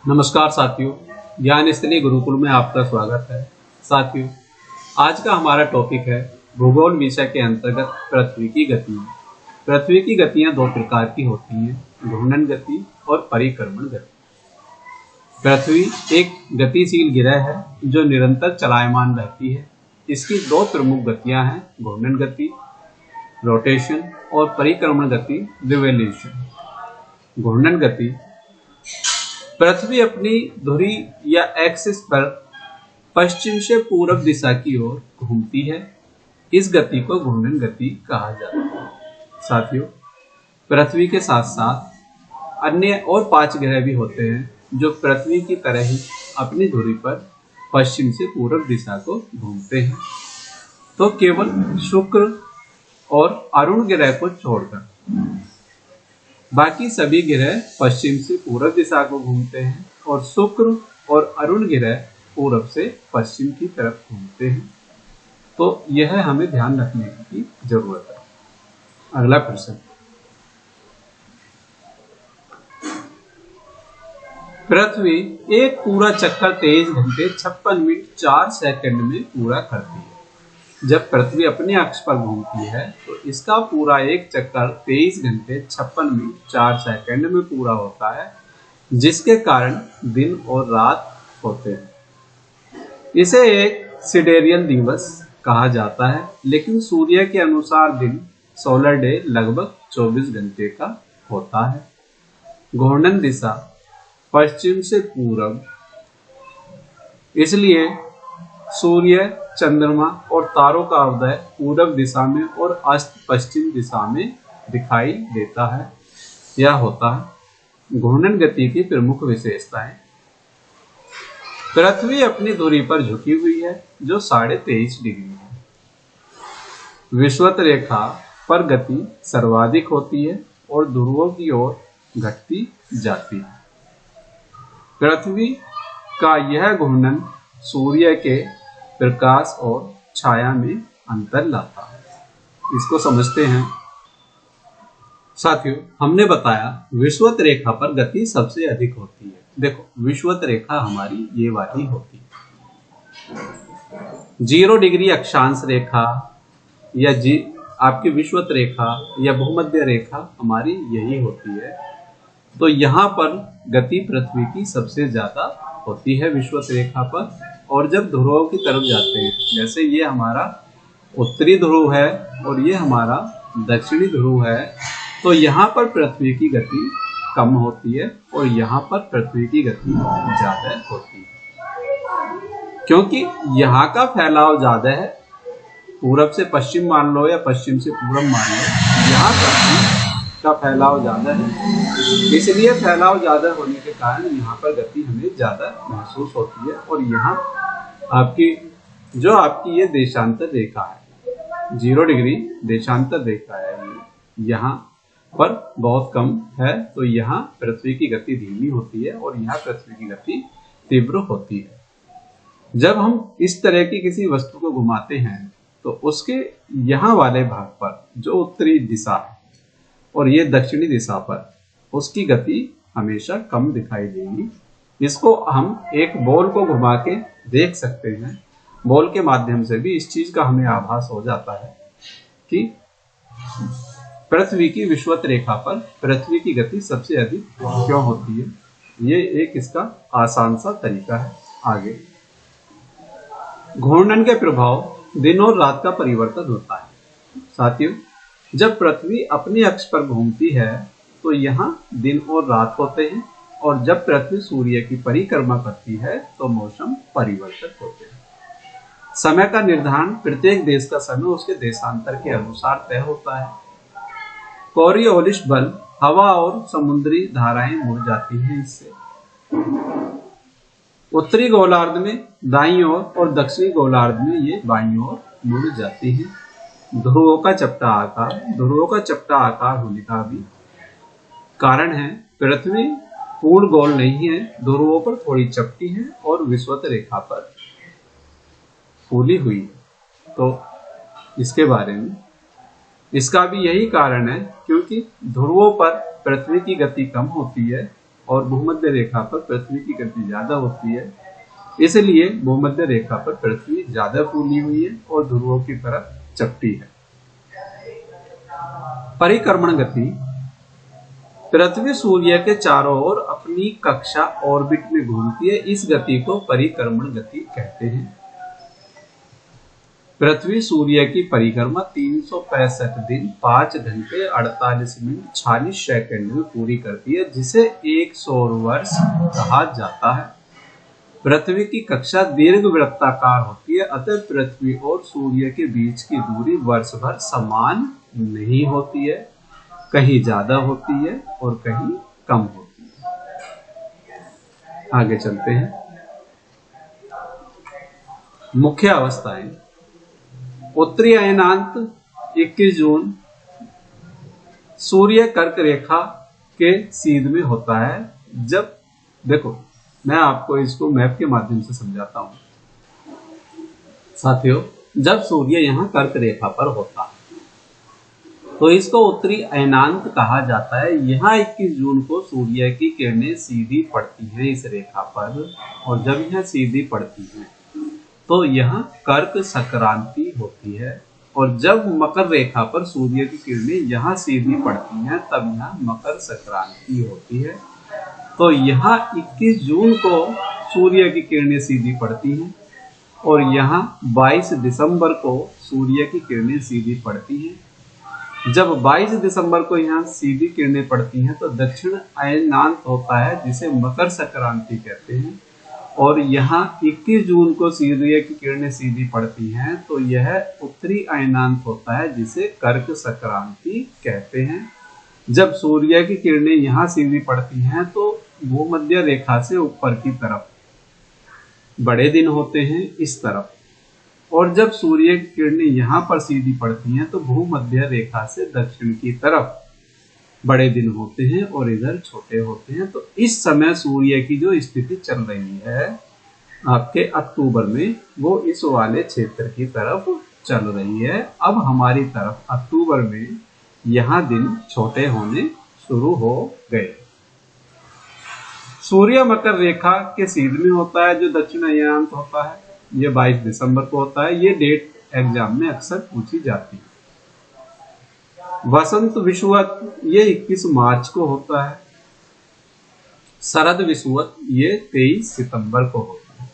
नमस्कार साथियों, ज्ञान स्थली गुरुकुल में आपका स्वागत है। साथियों, आज का हमारा टॉपिक है भूगोल विषय के अंतर्गत पृथ्वी की गतियां। पृथ्वी की गतियां दो प्रकार की होती हैं, घूर्णन गति और परिक्रमण गति। पृथ्वी एक गतिशील ग्रह है जो निरंतर चलायमान रहती है। इसकी दो प्रमुख गतियां हैं, घूर्णन गति रोटेशन और परिक्रमण गति रिवोल्यूशन। घूर्णन गति, पृथ्वी अपनी धुरी या एक्सिस पर पश्चिम से पूर्व दिशा की ओर घूमती है। इस गति को घूर्णन गति कहा जाता है। साथियों, पृथ्वी के साथ साथ अन्य और 5 ग्रह भी होते हैं जो पृथ्वी की तरह ही अपनी धुरी पर पश्चिम से पूर्व दिशा को घूमते हैं। तो केवल शुक्र और अरुण ग्रह को छोड़कर बाकी सभी ग्रह पश्चिम से पूर्व दिशा को घूमते हैं और शुक्र और अरुण ग्रह पूर्व से पश्चिम की तरफ घूमते हैं। तो यह हमें ध्यान रखने की जरूरत है। अगला प्रश्न, पृथ्वी एक पूरा चक्कर 23 घंटे 56 मिनट 4 सेकंड में पूरा करती है। जब पृथ्वी अपने अक्ष पर घूमती है तो इसका पूरा एक चक्कर 23 घंटे 56 मिनट 4 सेकंड में पूरा होता है, जिसके कारण दिन और रात होते हैं। इसे एक सिडेरियल दिवस कहा जाता है, लेकिन सूर्य के अनुसार दिन सोलर डे लगभग 24 घंटे का होता है। घूर्णन दिशा पश्चिम से पूर्व, इसलिए सूर्य, चंद्रमा और तारों का उदय पूर्व दिशा में और अस्त पश्चिम दिशा में दिखाई देता है या होता है। घूर्णन गति की प्रमुख विशेषताएं, पृथ्वी अपनी धुरी पर झुकी हुई है जो 23.5 डिग्री है। विषुवत रेखा पर गति सर्वाधिक होती है और ध्रुवों की ओर घटती जाती है। पृथ्वी का यह घूर्णन सूर्य के प्रकाश और छाया में अंतर लाता है। इसको समझते हैं। साथियों, हमने बताया विषुवत रेखा पर गति सबसे अधिक होती है। देखो, विषुवत रेखा हमारी ये वाली होती है। 0 डिग्री अक्षांश रेखा या आपकी विषुवत रेखा या भूमध्य रेखा हमारी यही होती है। तो यहाँ पर गति पृथ्वी की सबसे ज्यादा होती है विषुवत रेखा पर। और जब ध्रुवों की तरफ जाते हैं, जैसे ये हमारा उत्तरी ध्रुव है और ये हमारा दक्षिणी ध्रुव है, तो यहाँ पर पृथ्वी की गति कम होती है और यहाँ पर पृथ्वी की गति ज्यादा होती है, क्योंकि यहाँ का फैलाव ज्यादा है। पूरब से पश्चिम मान लो या पश्चिम से पूरब मान लो, यहाँ पृथ्वी का फैलाव ज्यादा है। इसलिए फैलाव ज्यादा होने के कारण यहाँ पर गति हमें ज्यादा महसूस होती है। और यहाँ आपकी ये देशांतर रेखा है, 0 डिग्री देशांतर रेखा है, यहाँ पर बहुत कम है। तो यहाँ पृथ्वी की गति धीमी होती है और यहाँ पृथ्वी की गति तीव्र होती है। जब हम इस तरह की किसी वस्तु को घुमाते हैं तो उसके यहाँ वाले भाग पर जो उत्तरी दिशा है और ये दक्षिणी दिशा पर, उसकी गति हमेशा कम दिखाई देगी। इसको हम एक बॉल को घुमा के देख सकते हैं। बॉल के माध्यम से भी इस चीज का हमें आभास हो जाता है कि पृथ्वी की विषुवत रेखा पर पृथ्वी की गति सबसे अधिक क्यों होती है। ये एक इसका आसान सा तरीका है। आगे, घूर्णन के प्रभाव दिन और रात का परिवर्तन होता है। साथियों, जब पृथ्वी अपने अक्ष पर घूमती है तो यहाँ दिन और रात होते हैं, और जब पृथ्वी सूर्य की परिक्रमा करती है तो मौसम परिवर्तन होते हैं। समय का निर्धारण, प्रत्येक देश का समय उसके देशांतर के अनुसार तय होता है। कोरियोलिस बल, हवा और समुद्री धाराएं मुड़ जाती हैं इससे। उत्तरी गोलार्ध में दाईं ओर और दक्षिणी गोलार्ध में ये बाईं ओर मुड़ जाती है। ध्रुवों का चपटा आकार होने का भी कारण है। पृथ्वी पूर्ण गोल नहीं है, ध्रुवों पर थोड़ी चपटी है और विषुवत रेखा पर फूली हुई है। तो इसके बारे में, इसका भी यही कारण है, क्योंकि ध्रुवों पर पृथ्वी की गति कम होती है और भूमध्य रेखा पर पृथ्वी की गति ज्यादा होती है, इसलिए भूमध्य रेखा पर पृथ्वी ज्यादा फूली हुई है और ध्रुवों की तरफ चपटी है। परिक्रमण गति, पृथ्वी सूर्य के चारों ओर अपनी कक्षा ऑर्बिट में घूमती है, इस गति को परिक्रमण गति कहते हैं। पृथ्वी सूर्य की परिक्रमा 365 दिन 5 घंटे 48 मिनट 46 सेकंड में पूरी करती है, जिसे एक सौर वर्ष कहा जाता है। पृथ्वी की कक्षा दीर्घवृत्ताकार होती है, अतः पृथ्वी और सूर्य के बीच की दूरी वर्ष भर समान नहीं होती है, कहीं ज्यादा होती है और कहीं कम होती है। आगे चलते हैं। मुख्य अवस्थाएं, उत्तरी अयनांत 21 जून सूर्य कर्क रेखा के सीध में होता है। जब देखो मैं आपको इसको मैप के माध्यम से समझाता हूं साथियों। जब सूर्य यहां कर्क रेखा पर होता है तो इसको उत्तरी अयनांत कहा जाता है। यहाँ 21 जून को सूर्य की किरणें सीधी पड़ती हैं इस रेखा पर, और जब यह सीधी पड़ती हैं तो यहाँ कर्क संक्रांति होती है, और जब मकर रेखा पर सूर्य की किरणें यहाँ सीधी पड़ती हैं तब यहाँ मकर संक्रांति होती है। तो यहाँ 21 जून को सूर्य की किरणें सीधी पड़ती हैं और यहाँ 22 दिसंबर को सूर्य की किरणें सीधी पड़ती हैं। जब 22 दिसंबर को यहाँ सीधी किरणें पड़ती हैं तो दक्षिण अयनांत होता है, जिसे मकर संक्रांति कहते हैं, और यहाँ 21 जून को सूर्य की किरणें सीधी पड़ती हैं तो यह उत्तरी अयनांत होता है, जिसे कर्क संक्रांति कहते हैं। जब सूर्य की किरणें यहाँ सीधी पड़ती हैं तो भूमध्य रेखा से ऊपर की तरफ बड़े दिन होते हैं इस तरफ, और जब सूर्य की किरणें यहाँ पर सीधी पड़ती हैं तो भूमध्य रेखा से दक्षिण की तरफ बड़े दिन होते हैं और इधर छोटे होते हैं। तो इस समय सूर्य की जो स्थिति चल रही है आपके अक्टूबर में, वो इस वाले क्षेत्र की तरफ चल रही है। अब हमारी तरफ अक्टूबर में यहाँ दिन छोटे होने शुरू हो गए। सूर्य मकर रेखा के सीध में होता है, जो दक्षिण अयनांत होता है। ये 22 दिसंबर को होता है। ये डेट एग्जाम में अक्सर पूछी जाती है। वसंत विषुवत ये 21 मार्च को होता है। शरद विषुवत ये 23 सितंबर को होता है।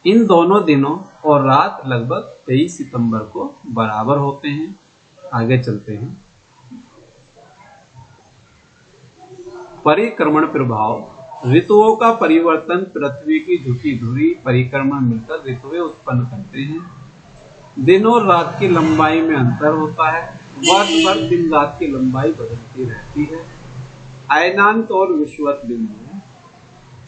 इन दोनों दिनों और रात लगभग 23 सितंबर को बराबर होते हैं। आगे चलते हैं। परिक्रमण प्रभाव, ऋतुओं का परिवर्तन पृथ्वी की झुकी धुरी परिक्रमण मिलकर ऋतुएं उत्पन्न करते हैं। दिन और रात की लंबाई में अंतर होता है। वर्ष भर दिन रात की लंबाई बदलती रहती है। अयनांत और विषुवत बिंदु,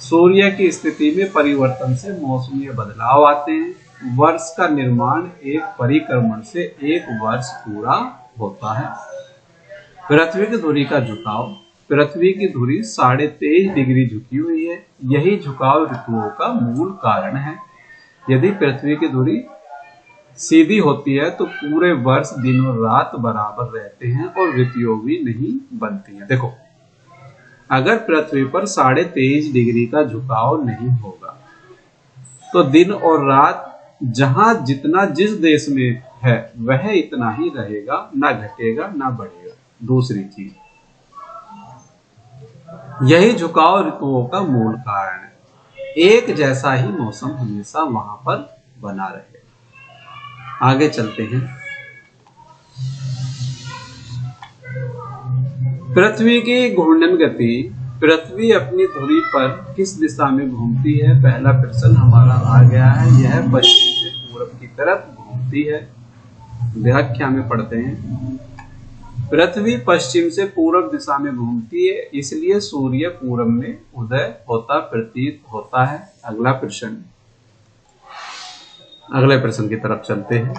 सूर्य की स्थिति में परिवर्तन से मौसमी बदलाव आते हैं। वर्ष का निर्माण एक परिक्रमण से एक वर्ष पूरा होता है। पृथ्वी की धुरी का झुकाव, पृथ्वी की धुरी 23.5 डिग्री झुकी हुई है। यही झुकाव ऋतुओं का मूल कारण है। यदि पृथ्वी की धुरी सीधी होती है तो पूरे वर्ष दिन और रात बराबर रहते हैं और ऋतुएं भी नहीं बनती हैं। देखो, अगर पृथ्वी पर 23.5 डिग्री का झुकाव नहीं होगा तो दिन और रात जहां जितना जिस देश में है वह इतना ही रहेगा, ना घटेगा ना बढ़ेगा। दूसरी चीज, यही झुकाव ऋतुओं का मूल कारण है। एक जैसा ही मौसम हमेशा वहां पर बना रहेगा। आगे चलते हैं। पृथ्वी की घूर्णन गति, पृथ्वी अपनी धुरी पर किस दिशा में घूमती है? पहला प्रश्न हमारा आ गया है। यह पश्चिम से पूर्व की तरफ घूमती है। व्याख्या में पढ़ते हैं। पृथ्वी पश्चिम से पूर्व दिशा में घूमती है, इसलिए सूर्य पूर्व में उदय होता प्रतीत होता है। अगला प्रश्न, अगले प्रश्न की तरफ चलते हैं।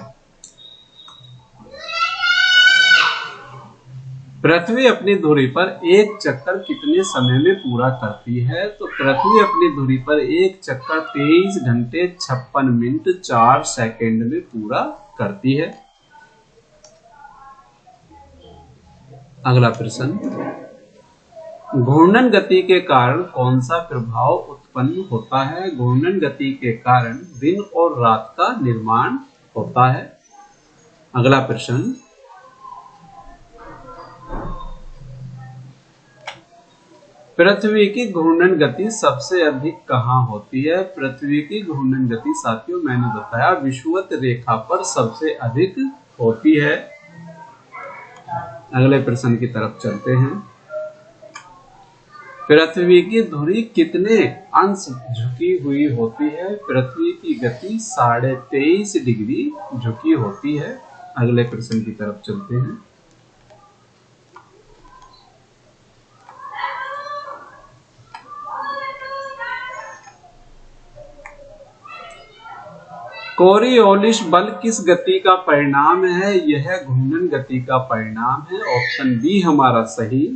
पृथ्वी अपनी धुरी पर एक चक्कर कितने समय में पूरा करती है? तो पृथ्वी अपनी धुरी पर एक चक्कर 23 घंटे 56 मिनट 4 सेकंड में पूरा करती है। अगला प्रश्न, घूर्णन गति के कारण कौन सा प्रभाव उत्पन्न होता है? घूर्णन गति के कारण दिन और रात का निर्माण होता है। अगला प्रश्न, पृथ्वी की घूर्णन गति सबसे अधिक कहाँ होती है? पृथ्वी की घूर्णन गति साथियों मैंने बताया विषुवत रेखा पर सबसे अधिक होती है। अगले प्रश्न की तरफ चलते हैं। पृथ्वी की धुरी कितने अंश झुकी हुई होती है? पृथ्वी की गति 23.5 डिग्री झुकी होती है। अगले प्रश्न की तरफ चलते हैं। कोरियोलिस बल किस गति का परिणाम है? यह घूर्णन गति का परिणाम है। ऑप्शन बी हमारा सही।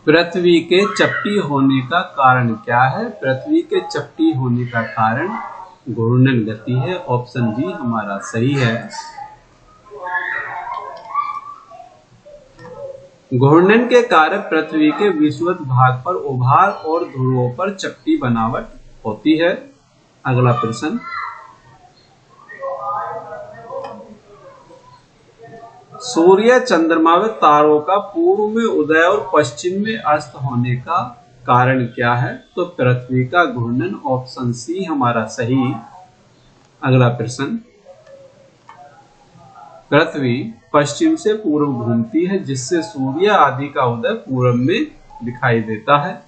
पृथ्वी के चपटी होने का कारण क्या है? पृथ्वी के चपटी होने का कारण घूर्णन गति है। ऑप्शन बी हमारा सही है। घूर्णन के कारण पृथ्वी के विषुवत भाग पर उभार और ध्रुवों पर चपटी बनावट होती है। अगला प्रश्न, सूर्य चंद्रमा व तारों का पूर्व में उदय और पश्चिम में अस्त होने का कारण क्या है? तो पृथ्वी का घूर्णन। ऑप्शन सी हमारा सही। अगला प्रश्न, पृथ्वी पश्चिम से पूर्व घूमती है जिससे सूर्य आदि का उदय पूर्व में दिखाई देता है।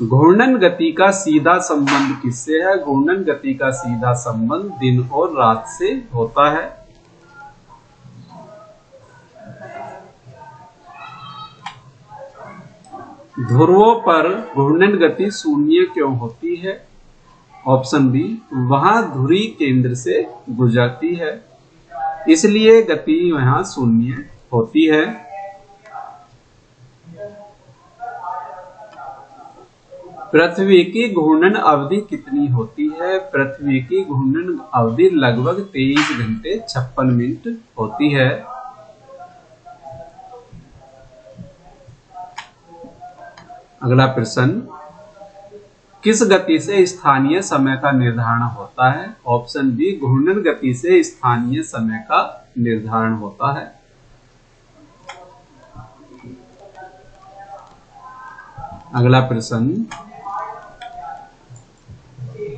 घूर्णन गति का सीधा संबंध किससे है? घूर्णन गति का सीधा संबंध दिन और रात से होता है। ध्रुवों पर घूर्णन गति शून्य क्यों होती है? ऑप्शन बी, वहां धुरी केंद्र से गुजरती है इसलिए गति वहां शून्य होती है। पृथ्वी की घूर्णन अवधि कितनी होती है? पृथ्वी की घूर्णन अवधि लगभग 23 घंटे 56 मिनट होती है। अगला प्रश्न, किस गति से स्थानीय समय का निर्धारण होता है? ऑप्शन बी, घूर्णन गति से स्थानीय समय का निर्धारण होता है। अगला प्रश्न,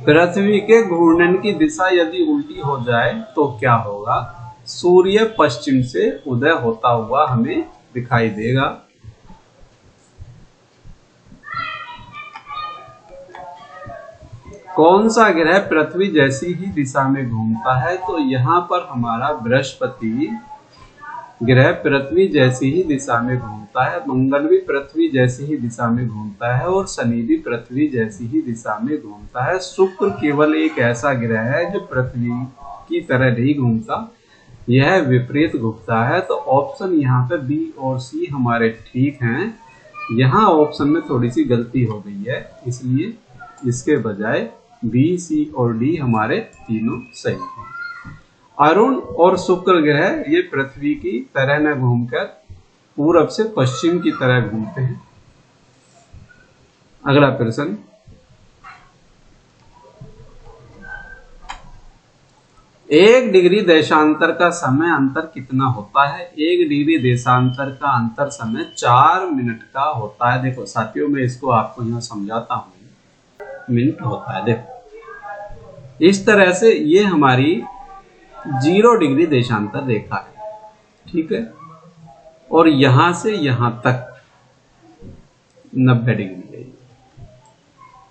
पृथ्वी के घूर्णन की दिशा यदि उल्टी हो जाए तो क्या होगा? सूर्य पश्चिम से उदय होता हुआ हमें दिखाई देगा। कौन सा ग्रह पृथ्वी जैसी ही दिशा में घूमता है? तो यहाँ पर हमारा बृहस्पति ग्रह पृथ्वी जैसी ही दिशा में घूमता है। मंगल भी पृथ्वी जैसी ही दिशा में घूमता है और शनि भी पृथ्वी जैसी ही दिशा में घूमता है। शुक्र केवल एक ऐसा ग्रह है जो पृथ्वी की तरह नहीं घूमता, यह विपरीत घूमता है। तो ऑप्शन यहाँ पे बी और सी हमारे ठीक हैं। यहाँ ऑप्शन में थोड़ी सी गलती हो गई है इसलिए इसके बजाय बी, सी और डी हमारे तीनों सही हैं। अरुण और शुक्र ग्रह ये पृथ्वी की तरह न घूमकर पूरब से पश्चिम की तरह घूमते हैं। अगला प्रश्न, 1 डिग्री देशांतर का समय अंतर कितना होता है? 1 डिग्री देशांतर का अंतर समय 4 मिनट का होता है। देखो साथियों, मैं इसको आपको यहाँ समझाता हूँ। मिनट होता है। देखो इस तरह से ये हमारी 0 डिग्री देशांतर रेखा है, ठीक है, और यहां से यहां तक 90 डिग्री है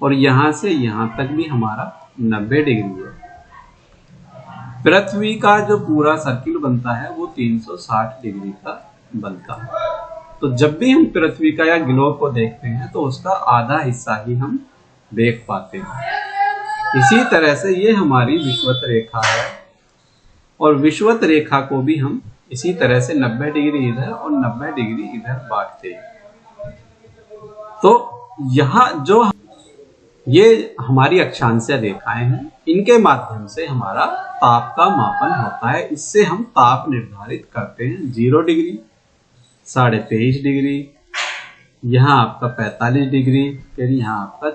और यहां से यहां तक भी हमारा 90 डिग्री है। पृथ्वी का जो पूरा सर्किल बनता है वो 360 डिग्री का बनता है। तो जब भी हम पृथ्वी का या ग्लोब को देखते हैं तो उसका आधा हिस्सा ही हम देख पाते हैं। इसी तरह से ये हमारी विषुवत रेखा है और विषुवत रेखा को भी हम इसी तरह से 90 डिग्री इधर और 90 डिग्री इधर बांटते हैं। तो यहाँ जो ये हमारी अक्षांशीय रेखाएं हैं इनके माध्यम से हमारा ताप का मापन होता है। इससे हम ताप निर्धारित करते हैं। 0 डिग्री, 23.5 डिग्री, यहाँ आपका 45 डिग्री, फिर यहाँ आपका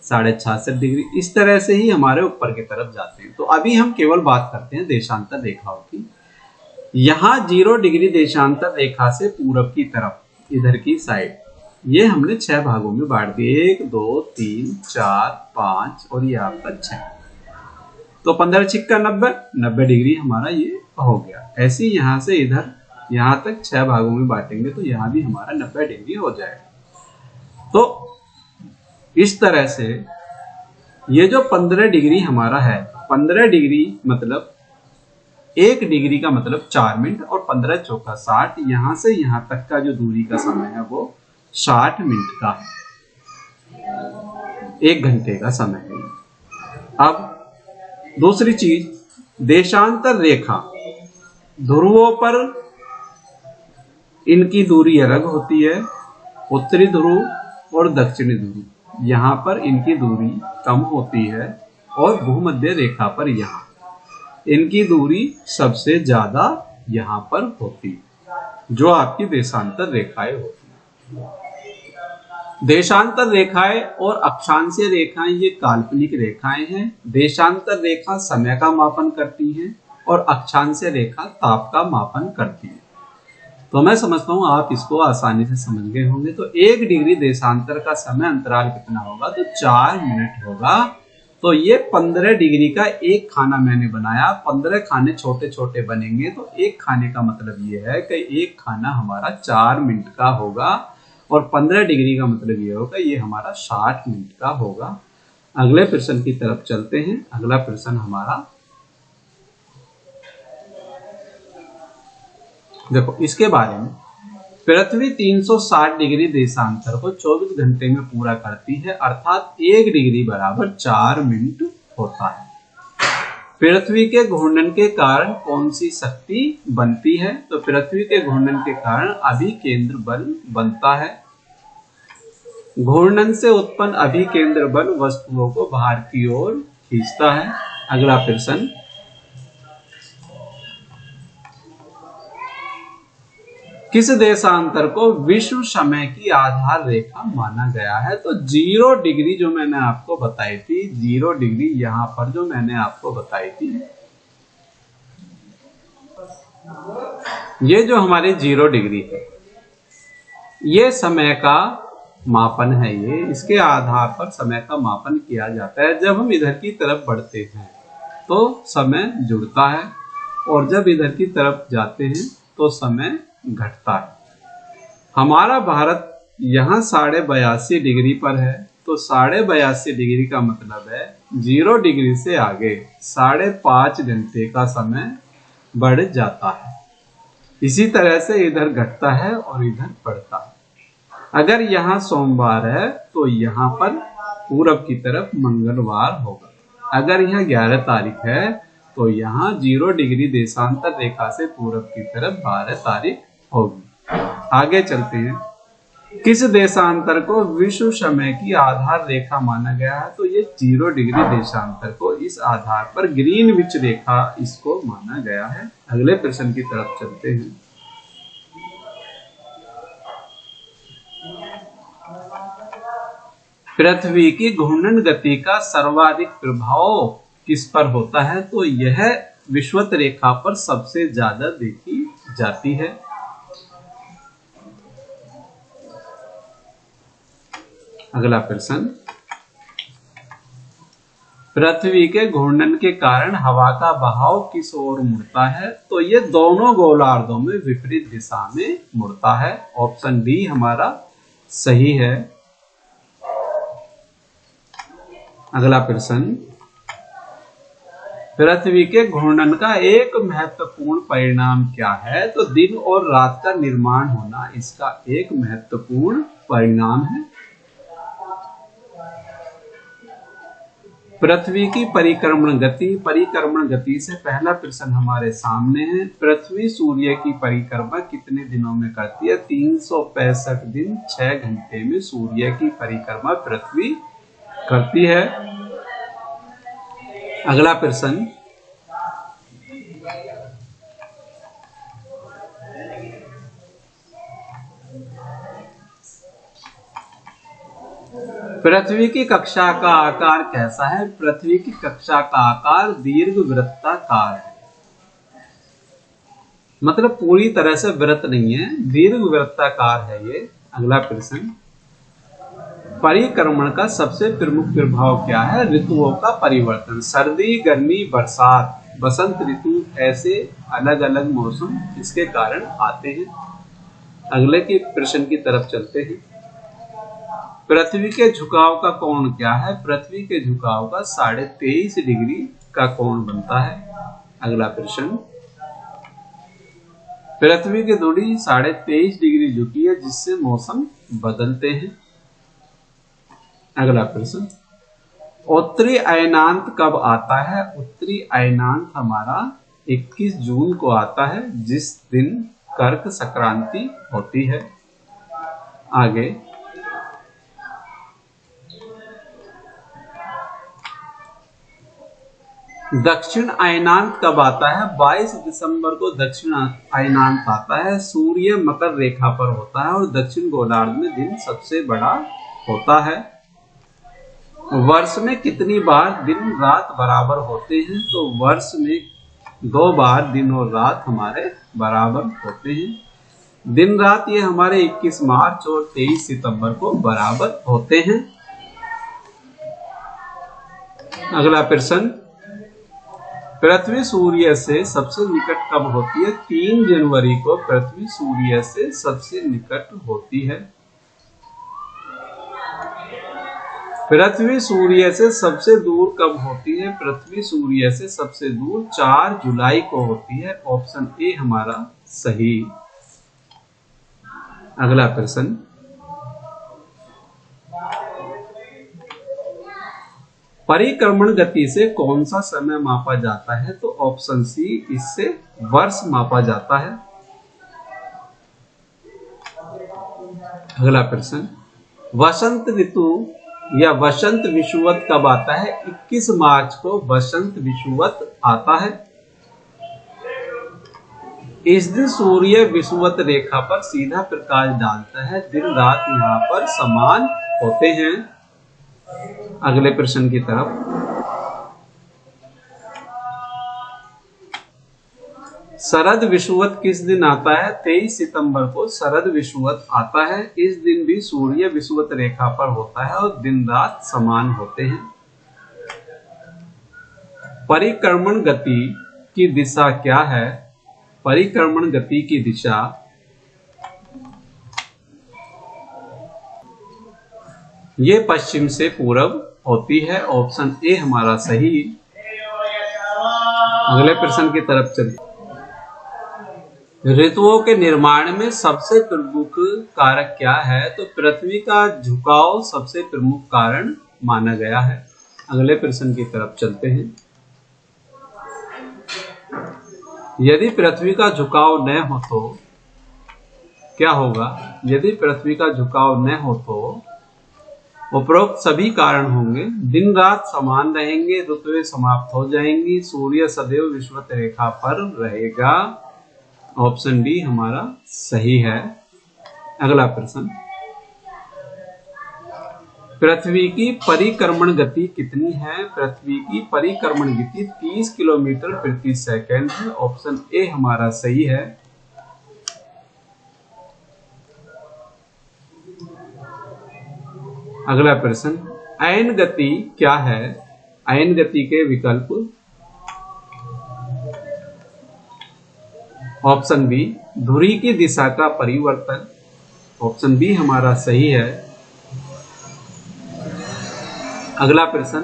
66 डिग्री। इस तरह से ही हमारे ऊपर की तरफ जाते हैं। तो अभी हम केवल बात करते हैं देशांतर रेखाओं की। यहाँ 0 डिग्री देशांतर रेखा से पूरब की तरफ इधर की साइड, ये हमने 6 भागों में बांट दिए। 1 2 3 4 5 और ये आपका 6। तो 15 छिक्का 90 डिग्री हमारा ये हो गया। ऐसे ही यहाँ से इधर यहाँ तक 6 भागों में बांटेंगे तो यहाँ भी हमारा 90 डिग्री हो जाएगा। तो इस तरह से ये जो 15 डिग्री हमारा है, 15 डिग्री मतलब 1 डिग्री का मतलब 4 मिनट और 15 चौका 60, यहाँ से यहाँ तक का जो दूरी का समय है वो 60 मिनट का है, 1 घंटे का समय है। अब दूसरी चीज, देशांतर रेखा ध्रुवों पर इनकी दूरी अलग होती है। उत्तरी ध्रुव और दक्षिणी ध्रुव, यहाँ पर इनकी दूरी कम होती है और भूमध्य रेखा पर यहाँ इनकी दूरी सबसे ज्यादा यहाँ पर होती है, जो आपकी देशांतर रेखाएं होती है। देशांतर रेखाएं और अक्षांशीय रेखाएं ये काल्पनिक रेखाएं हैं। देशांतर रेखा समय का मापन करती हैं और अक्षांशीय रेखा ताप का मापन करती है। तो मैं समझता हूं आप इसको आसानी से समझ गए होंगे। तो 1 डिग्री देशांतर का समय अंतराल कितना होगा, तो 4 मिनट होगा। तो ये 15 डिग्री का एक खाना मैंने बनाया। 15 खाने छोटे छोटे बनेंगे, तो एक खाने का मतलब ये है कि एक खाना हमारा 4 मिनट का होगा और 15 डिग्री का मतलब ये होगा ये हमारा 60 मिनट का होगा। अगले प्रश्न की तरफ चलते हैं। अगला प्रश्न हमारा देखो, इसके बारे में, पृथ्वी 360 डिग्री देशांतर को 24 घंटे में पूरा करती है, अर्थात 1 डिग्री बराबर 4 मिनट होता है। पृथ्वी के घूर्णन के कारण कौन सी शक्ति बनती है, तो पृथ्वी के घूर्णन के कारण अभिकेंद्र बल बनता है। घूर्णन से उत्पन्न अभिकेंद्र बल वस्तुओं को बाहर की ओर खींचता है। अगला प्रश्न, किस देशांतर को विश्व समय की आधार रेखा माना गया है, तो 0 डिग्री जो मैंने आपको बताई थी, 0 डिग्री यहां पर जो मैंने आपको बताई थी, ये जो हमारे 0 डिग्री है ये समय का मापन है। ये इसके आधार पर समय का मापन किया जाता है। जब हम इधर की तरफ बढ़ते हैं तो समय जुड़ता है और जब इधर की तरफ जाते हैं तो समय घटता है। हमारा भारत यहाँ 82.5 डिग्री पर है, तो 82.5 डिग्री का मतलब है 0 डिग्री से आगे 5.5 घंटे का समय बढ़ जाता है। इसी तरह से इधर घटता है और इधर बढ़ता है। अगर यहाँ सोमवार है तो यहाँ पर पूरब की तरफ मंगलवार होगा। अगर यहाँ 11 तारीख है तो यहाँ 0 डिग्री देशांतर रेखा से पूरब की तरफ 12 तारीख होगी। आगे चलते हैं। किस देशांतर को विश्व समय की आधार रेखा माना गया है, तो ये 0 डिग्री देशांतर को इस आधार पर ग्रीनविच रेखा इसको माना गया है। अगले प्रश्न की तरफ चलते हैं। पृथ्वी की घूर्णन गति का सर्वाधिक प्रभाव किस पर होता है, तो यह विषुवत रेखा पर सबसे ज्यादा देखी जाती है। अगला प्रश्न, पृथ्वी के घूर्णन के कारण हवा का बहाव किस ओर मुड़ता है, तो ये दोनों गोलार्धों में विपरीत दिशा में मुड़ता है। ऑप्शन डी हमारा सही है। अगला प्रश्न, पृथ्वी के घूर्णन का एक महत्वपूर्ण परिणाम क्या है, तो दिन और रात का निर्माण होना इसका एक महत्वपूर्ण परिणाम है। पृथ्वी की परिक्रमण गति से पहला प्रश्न हमारे सामने है। पृथ्वी सूर्य की परिक्रमा कितने दिनों में करती है, 365 दिन 6 घंटे में सूर्य की परिक्रमा पृथ्वी करती है। अगला प्रश्न, पृथ्वी की कक्षा का आकार कैसा है? पृथ्वी की कक्षा का आकार दीर्घवृत्ताकार है, मतलब पूरी तरह से वृत्त नहीं है, दीर्घवृत्ताकार है ये। अगला प्रश्न, परिक्रमण का सबसे प्रमुख प्रभाव क्या है? ऋतुओं का परिवर्तन, सर्दी, गर्मी, बरसात, बसंत ऋतु, ऐसे अलग अलग मौसम इसके कारण आते हैं। अगले के प्रश्न की तरफ चलते हैं। पृथ्वी के झुकाव का कोण क्या है? पृथ्वी के झुकाव का 23.5 डिग्री का कोण बनता है। अगला प्रश्न, पृथ्वी की धुरी 23.5 डिग्री झुकी है जिससे मौसम बदलते हैं। अगला प्रश्न, उत्तरी अयनांत कब आता है? उत्तरी अयनांत हमारा 21 जून को आता है, जिस दिन कर्क संक्रांति होती है। आगे, दक्षिण अयनांत कब आता है? 22 दिसंबर को दक्षिण अयनांत आता है। सूर्य मकर रेखा पर होता है और दक्षिण गोलार्ध में दिन सबसे बड़ा होता है। वर्ष में कितनी बार दिन रात बराबर होते हैं? तो वर्ष में 2 बार दिन और रात हमारे बराबर होते हैं। दिन रात ये हमारे 21 मार्च और 23 सितंबर को बराबर होते हैं। अगला प्रश्न, पृथ्वी सूर्य से सबसे निकट कब होती है? 3 जनवरी को पृथ्वी सूर्य से सबसे निकट होती है। पृथ्वी सूर्य से सबसे दूर कब होती है? पृथ्वी सूर्य से सबसे दूर 4 जुलाई को होती है। ऑप्शन ए हमारा सही। अगला प्रश्न, परिक्रमण गति से कौन सा समय मापा जाता है? तो ऑप्शन सी, इससे वर्ष मापा जाता है। अगला प्रश्न, वसंत ऋतु या वसंत विषुवत कब आता है? 21 मार्च को वसंत विषुवत आता है। इस दिन सूर्य विषुवत रेखा पर सीधा प्रकाश डालता है, दिन रात यहाँ पर समान होते हैं। अगले प्रश्न की तरफ, शरद विषुवत किस दिन आता है? 23 सितंबर को शरद विषुवत आता है। इस दिन भी सूर्य विषुवत रेखा पर होता है और दिन रात समान होते हैं। परिक्रमण गति की दिशा क्या है? परिक्रमण गति की दिशा ये पश्चिम से पूरब होती है। ऑप्शन ए हमारा सही। अगले प्रश्न की तरफ चलते, ऋतुओं के निर्माण में सबसे प्रमुख कारक क्या है? तो पृथ्वी का झुकाव सबसे प्रमुख कारण माना गया है। अगले प्रश्न की तरफ चलते हैं। यदि पृथ्वी का झुकाव न हो तो क्या होगा? यदि पृथ्वी का झुकाव न हो तो उपरोक्त सभी कारण होंगे। दिन रात समान रहेंगे, ऋतुएं समाप्त हो जाएंगी, सूर्य सदैव विषुवत रेखा पर रहेगा। ऑप्शन डी हमारा सही है। अगला प्रश्न, पृथ्वी की परिक्रमण गति कितनी है? पृथ्वी की परिक्रमण गति 30 किलोमीटर प्रति सेकंड है। ऑप्शन ए हमारा सही है। अगला प्रश्न, अयन गति क्या है? अयन गति के विकल्प, ऑप्शन बी, धुरी की दिशा का परिवर्तन। ऑप्शन बी हमारा सही है। अगला प्रश्न,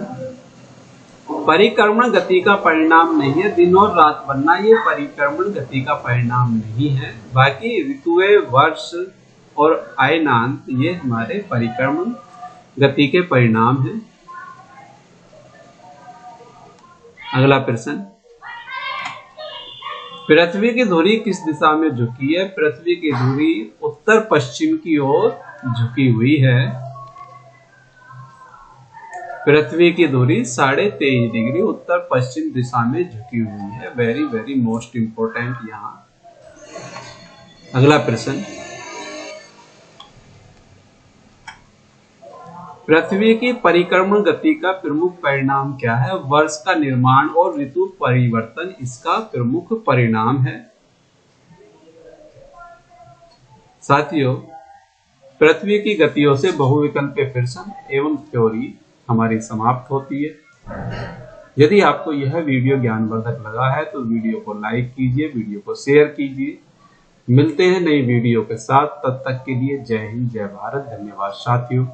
परिक्रमण गति का परिणाम नहीं है दिन और रात बनना, ये परिक्रमण गति का परिणाम नहीं है। बाकी ऋतुएं, वर्ष और अयनांत ये हमारे परिक्रमण गति के परिणाम है। अगला प्रश्न, पृथ्वी की धुरी किस दिशा में झुकी है? पृथ्वी की धुरी उत्तर पश्चिम की ओर झुकी हुई है। पृथ्वी की धुरी 23.5 डिग्री उत्तर पश्चिम दिशा में झुकी हुई है। Very very most important. यहाँ अगला प्रश्न, पृथ्वी की परिक्रमण गति का प्रमुख परिणाम क्या है? वर्ष का निर्माण और ऋतु परिवर्तन इसका प्रमुख परिणाम है। साथियों, पृथ्वी की गतियों से बहुविकल्पीय प्रश्न एवं थ्योरी हमारी समाप्त होती है। यदि आपको यह वीडियो ज्ञानवर्धक लगा है तो वीडियो को लाइक कीजिए, वीडियो को शेयर कीजिए। मिलते हैं नई वीडियो के साथ, तब तक के लिए जय हिंद, जय भारत, धन्यवाद साथियों।